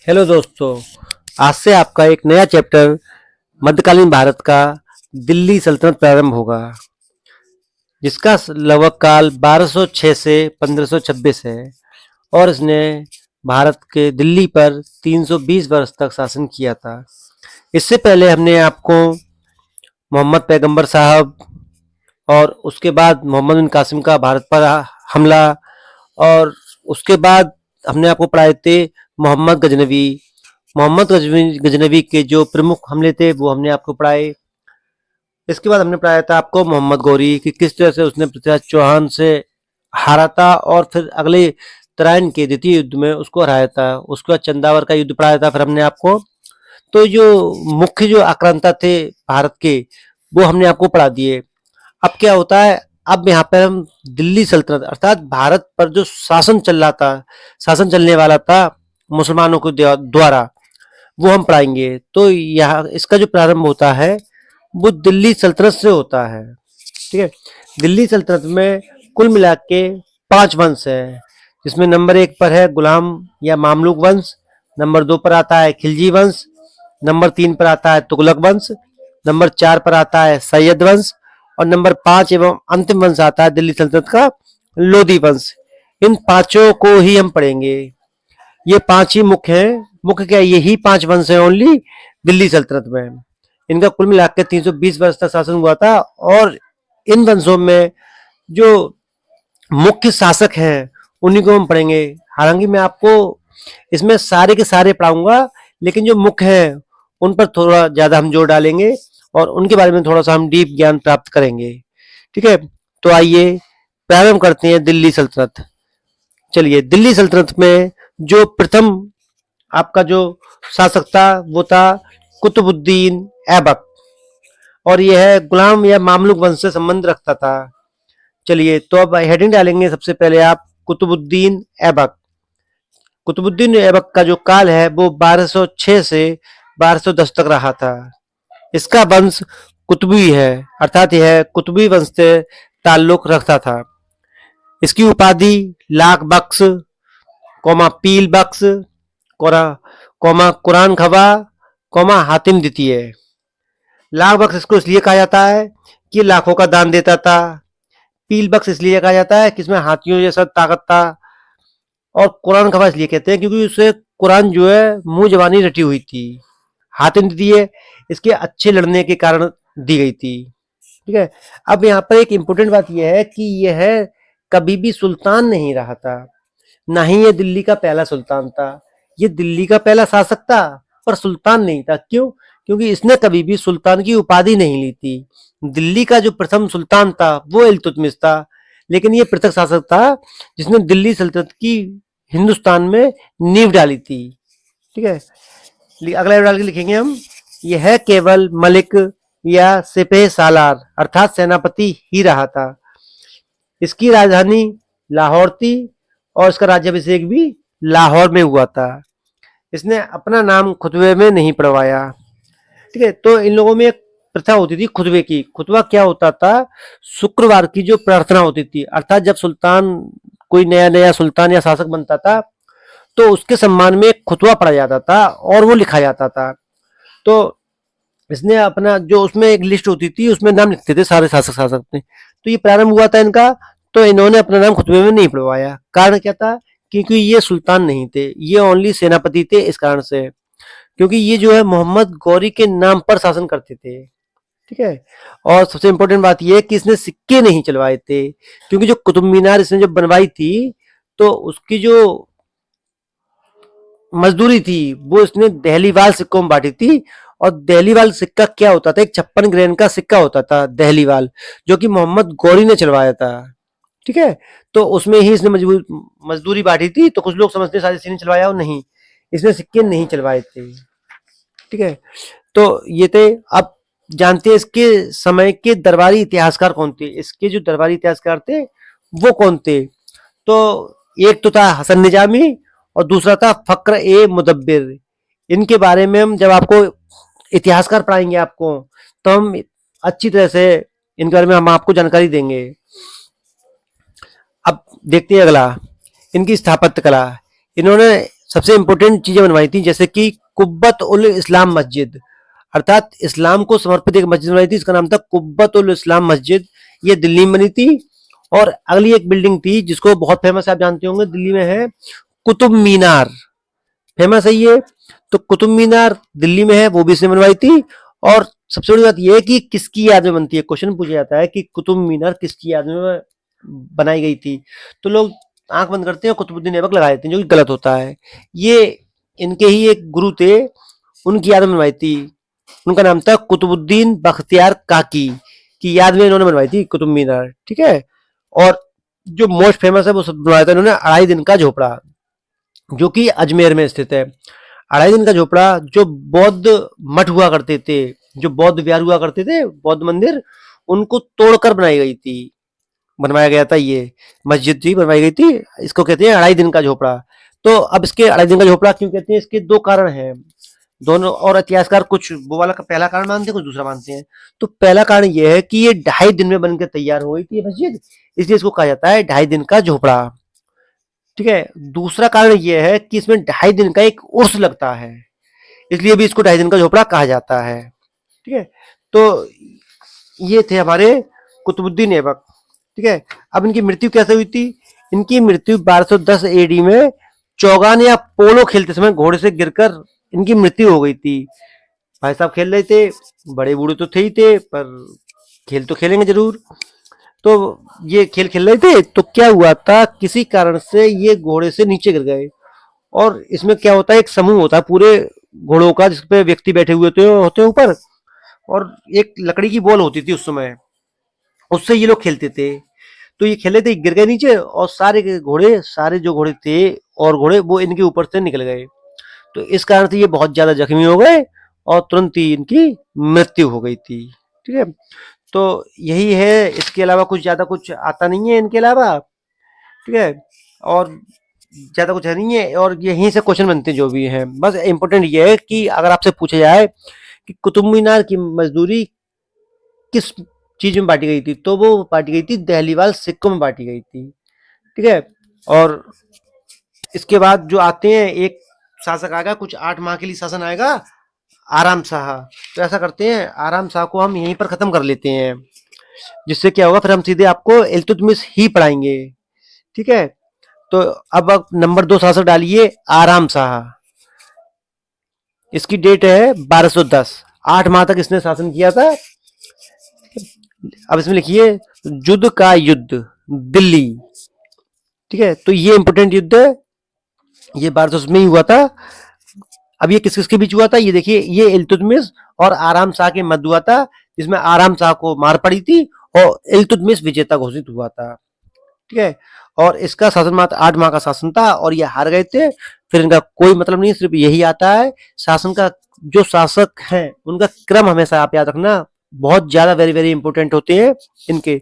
Hello दोस्तों। आज से आपका एक नया चैप्टर मध्यकालीन भारत का दिल्ली सल्तनत प्रारंभ होगा, जिसका लगभग काल 1206 से 1526 है और इसने भारत के दिल्ली पर 320 वर्ष तक शासन किया था। इससे पहले हमने आपको मोहम्मद पैगंबर साहब और उसके बाद मोहम्मद बिन कासिम का भारत पर हमला, और उसके बाद हमने आपको पढ़ाए थे मोहम्मद गजनवी। मोहम्मद गजनवी के जो प्रमुख हमले थे वो हमने आपको पढ़ाए। इसके बाद हमने पढ़ाया था आपको मोहम्मद गौरी कि किस तरह से उसने पृथ्वीराज चौहान से हारा था और फिर अगले तराइन के द्वितीय युद्ध में उसको हराया था। उसके बाद चंदावर का युद्ध पढ़ाया था फिर हमने आपको। तो जो मुख्य जो आक्रांता थे भारत के, वो हमने आपको पढ़ा दिए। अब क्या होता है, अब यहाँ पर हम दिल्ली सल्तनत अर्थात भारत पर जो शासन चल रहा था, शासन चलने वाला था मुसलमानों के द्वारा, वो हम पढ़ाएंगे। तो यहाँ इसका जो प्रारंभ होता है वो दिल्ली सल्तनत से होता है। ठीक है, दिल्ली सल्तनत में कुल मिला के 5 वंश है, जिसमें नंबर 1 पर है गुलाम या मामलुक वंश, नंबर 2 पर आता है खिलजी वंश, नंबर 3 पर आता है तुगलक वंश, नंबर 4 पर आता है सैयद वंश, और नंबर 5 एवं अंतिम वंश आता है दिल्ली सल्तनत का लोधी वंश। इन पांचों को ही हम पढ़ेंगे। ये 5 ही मुख्य हैं। मुख्य क्या, यही 5 वंश हैं ओनली दिल्ली सल्तनत में। इनका कुल मिलाकर 320 वर्ष तक शासन हुआ था, और इन वंशों में जो मुख्य शासक हैं उन्हीं को हम पढ़ेंगे। हालांकि मैं आपको इसमें सारे के सारे पढ़ाऊंगा, लेकिन जो मुख्य हैं उन पर थोड़ा ज्यादा हम जोर डालेंगे और उनके बारे में थोड़ा सा हम डीप ज्ञान प्राप्त करेंगे। ठीक है, तो आइए प्रारंभ करते हैं दिल्ली सल्तनत। चलिए, दिल्ली सल्तनत में जो प्रथम आपका जो शासक था वो था कुतुबुद्दीन ऐबक, और यह गुलाम या मामलुक वंश से संबंध रखता था। चलिए, तो अब हेडिंग डालेंगे सबसे पहले आप कुतुबुद्दीन ऐबक। कुतुबुद्दीन ऐबक का जो काल है वो 1206 से 1210 तक रहा था। इसका वंश कुतुबी है, अर्थात यह कुतुबी वंश से ताल्लुक रखता था। इसकी उपाधि लाख बख्श, पील बख्श, कुरान खबा, हातिम द्वितीय है। लाख बख्श इसको इसलिए कहा जाता है कि लाखों का दान देता था। पील बख्श इसलिए कहा जाता है कि इसमें हाथियों जैसा ताकत था। और कुरान खबा इसलिए कहते हैं क्योंकि उसे कुरान जो है मुंह जबानी रटी हुई थी। हातिम द्वितीय इसके अच्छे लड़ने के कारण दी गई थी। ठीक है, अब यहाँ पर एक इंपॉर्टेंट बात यह है कि यह कभी भी सुल्तान नहीं रहा था, ना ही ये दिल्ली का पहला सुल्तान था। ये दिल्ली का पहला शासक था पर सुल्तान नहीं था। क्यों? क्योंकि इसने कभी भी सुल्तान की उपाधि नहीं ली थी। दिल्ली का जो प्रथम सुल्तान था वो इल्तुतमिश था, लेकिन ये पृथक शासक था जिसने दिल्ली सल्तनत की हिंदुस्तान में नींव डाली थी। ठीक है, अगला डाल के लिखेंगे हम, यह केवल मलिक या सिपह सालार अर्थात सेनापति ही रहा था। इसकी राजधानी लाहौर थी और इसका राज्याभिषेक भी लाहौर में हुआ था। इसने अपना नाम खुतबे में नहीं पढ़वाया। ठीक है, तो इन लोगों में एक प्रथा होती थी खुतबे की। खुतबा क्या होता था, शुक्रवार की जो प्रार्थना होती थी, अर्थात जब सुल्तान कोई नया नया सुल्तान या शासक बनता था तो उसके सम्मान में एक खुतबा पढ़ा जाता था और वो लिखा जाता था। तो इसने अपना जो उसमें एक लिस्ट होती थी उसमें नाम लिखते थे सारे शासक शासक ने। तो ये प्रारंभ हुआ था इनका, तो इन्होंने अपना नाम खुतबे में नहीं पढ़वाया। कारण क्या था, क्योंकि ये सुल्तान नहीं थे, ये ओनली सेनापति थे। इस कारण से, क्योंकि ये जो है मोहम्मद गौरी के नाम पर शासन करते थे। ठीक है, और सबसे इंपॉर्टेंट बात यह है कि इसने सिक्के नहीं चलवाए थे, क्योंकि जो कुतुब मीनार इसने जब बनवाई थी तो उसकी जो मजदूरी थी वो इसने दहलीवाल सिक्कों में बांटी थी। और दहलीवाल सिक्का क्या होता था, एक 56 ग्रेन का सिक्का होता था दहलीवाल, जो कि मोहम्मद गौरी ने चलवाया था। ठीक है, तो उसमें ही इसने मजदूरी बांटी थी। तो कुछ लोग समझते सारे इसने चलवाया हो, नहीं, इसने सिक्के नहीं चलवाए थे। ठीक है, तो ये थे। अब जानते हैं इसके समय के दरबारी इतिहासकार कौन थे। इसके जो दरबारी इतिहासकार थे वो कौन थे, तो एक तो था हसन निजामी और दूसरा था फक्र ए मुदब्बिर। इनके बारे में हम जब आपको इतिहासकार पढ़ाएंगे आपको, तो हम अच्छी तरह से इनके बारे में हम आपको जानकारी देंगे। अब देखते हैं अगला, इनकी स्थापत्य कला। इन्होंने सबसे इंपॉर्टेंट चीजें बनवाई थी, जैसे कि कुब्बत उल इस्लाम मस्जिद, अर्थात इस्लाम को समर्पित एक मस्जिद बनवाई थी, इसका नाम था कुब्बत उल इस्लाम मस्जिद। ये दिल्ली में बनी थी। और अगली एक बिल्डिंग थी जिसको बहुत फेमस आप जानते होंगे, दिल्ली में है कुतुब मीनार, फेमस है ये। तो कुतुब मीनार दिल्ली में है, वो भी इसने बनवाई थी। और सबसे बड़ी बात यह है कि किसकी याद में बनती है, क्वेश्चन पूछा जाता है कि कुतुब मीनार किसकी याद में बनाई गई थी, तो लोग आंख बंद करते हैं, कुतुबुद्दीन ऐबक लगा देते हैं, जो कि गलत होता है। ये इनके ही एक गुरु थे, उनकी याद में बनवाई थी। उनका नाम था कुतुबुद्दीन बख्तियार काकी की याद में इन्होंने बनवाई थी कुतुब मीनार, ठीक है। और जो मोस्ट फेमस है वो बनवाया था इन्होंने 2.5 दिन का झोपड़ा, जो कि अजमेर में स्थित है। 2.5 दिन का झोपड़ा जो बौद्ध मठ हुआ करते थे, जो बौद्ध विहार हुआ करते थे, बौद्ध मंदिर, उनको तोड़कर बनाई गई थी, बनवाया गया था। ये मस्जिद थी, बनवाई गई थी। इसको कहते हैं 2.5 दिन का झोपड़ा। तो अब इसके 2.5 दिन का झोपड़ा क्यों कहते हैं, इसके 2 कारण हैं दोनों, और इतिहासकार कुछ वो वाला का पहला कारण मानते हैं, कुछ दूसरा मानते हैं। तो पहला कारण यह है कि ये 2.5 दिन में बनकर तैयार हो गई थी ये मस्जिद, इसलिए इसको कहा जाता है 2.5 दिन का झोपड़ा, ठीक है। दूसरा कारण यह है कि इसमें 2.5 दिन का एक उर्स लगता है, इसलिए भी इसको 2.5 दिन का झोपड़ा कहा जाता है, ठीक है। तो ये थे हमारे कुतुबुद्दीन ऐबक, ठीक है। अब इनकी मृत्यु कैसे हुई थी, इनकी मृत्यु 1210 एडी में चौगान या पोलो खेलते समय घोड़े से गिरकर इनकी मृत्यु हो गई थी। भाई साहब खेल रहे थे, बड़े बूढ़े तो थे ही थे, पर खेल तो खेलेंगे जरूर। तो ये खेल खेल रहे थे, तो क्या हुआ था, किसी कारण से ये घोड़े से नीचे गिर गए। और इसमें क्या होता है, एक समूह होता है पूरे घोड़ों का, जिसपे व्यक्ति बैठे हुए होते ऊपर, और एक लकड़ी की बॉल होती थी उस समय, उससे ये लोग खेलते थे। तो ये खेले थे, गिर गए नीचे, और सारे के घोड़े, सारे जो घोड़े थे और घोड़े, वो इनके ऊपर से निकल गए। तो इस कारण से ये बहुत ज्यादा जख्मी हो गए और तुरंत ही इनकी मृत्यु हो गई थी, ठीक है। तो यही है, इसके अलावा कुछ ज्यादा कुछ आता नहीं है इनके अलावा, ठीक है। और ज्यादा कुछ है नहीं है, और यहीं से क्वेश्चन बनते हैं जो भी है। बस इंपॉर्टेंट ये है कि अगर आपसे पूछा जाए कि कुतुब मीनार की मजदूरी किस चीज में बांटी गई थी, तो वो बांटी गई थी दहलीवाल सिक्कों में बांटी गई थी, ठीक है। और इसके बाद जो आते हैं, एक शासक आएगा, कुछ 8 माह के लिए शासन आएगा, आराम शाह। तो ऐसा करते हैं, आराम शाह को हम यहीं पर खत्म कर लेते हैं, जिससे क्या होगा, फिर हम सीधे आपको इल्तुतमिश ही पढ़ाएंगे, ठीक है। तो अब नंबर 2 शासक डालिए, आराम शाह। इसकी डेट है 1210, 8 माह तक इसने शासन किया था। अब इसमें लिखिए युद्ध का युद्ध दिल्ली, ठीक है। तो ये इंपोर्टेंट युद्ध है, ये 1210 में ही हुआ था। अब ये किस किस के बीच हुआ था, ये देखिए, ये इल्तुतमिश और आराम शाह के मध्य हुआ था, जिसमें आराम शाह को मार पड़ी थी और इल्तुतमिश विजेता घोषित हुआ था, ठीक है। और इसका शासन मात्र 8 माह का शासन था, और ये हार गए थे। फिर इनका कोई मतलब नहीं, सिर्फ यही आता है शासन का, जो शासक हैं उनका क्रम हमेशा आप याद रखना, बहुत ज्यादा वेरी वेरी इंपॉर्टेंट होते हैं इनके,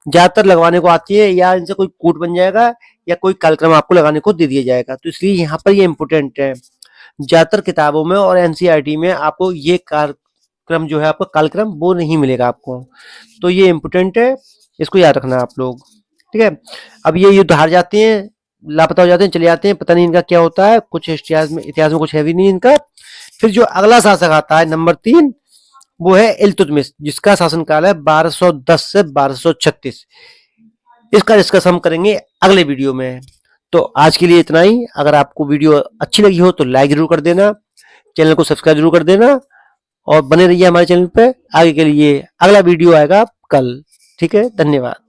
ज्यादातर लगवाने को आती है, या इनसे कोई कूट बन जाएगा या कोई कार्यक्रम आपको लगाने को दे दिया जाएगा, तो इसलिए यहाँ पर ये इंपॉर्टेंट है। ज्यादातर किताबों में और एनसीईआरटी में आपको ये कार्यक्रम जो है, आपका कालक्रम, वो नहीं मिलेगा आपको, तो ये इंपॉर्टेंट है, इसको याद रखना आप लोग, ठीक है। अब ये युद्ध हार जाते हैं, लापता हो जाते हैं, चले जाते हैं, पता नहीं इनका क्या होता है, कुछ इतिहास में कुछ है भी नहीं इनका। फिर जो अगला शासक आता है नंबर 3, वो है इल्तुतमिश, जिसका शासनकाल है 1210 से 1236। इसका डिस्कस हम करेंगे अगले वीडियो में। तो आज के लिए इतना ही। अगर आपको वीडियो अच्छी लगी हो तो लाइक जरूर कर देना, चैनल को सब्सक्राइब जरूर कर देना, और बने रहिए हमारे चैनल पे। आगे के लिए अगला वीडियो आएगा कल, ठीक है। धन्यवाद।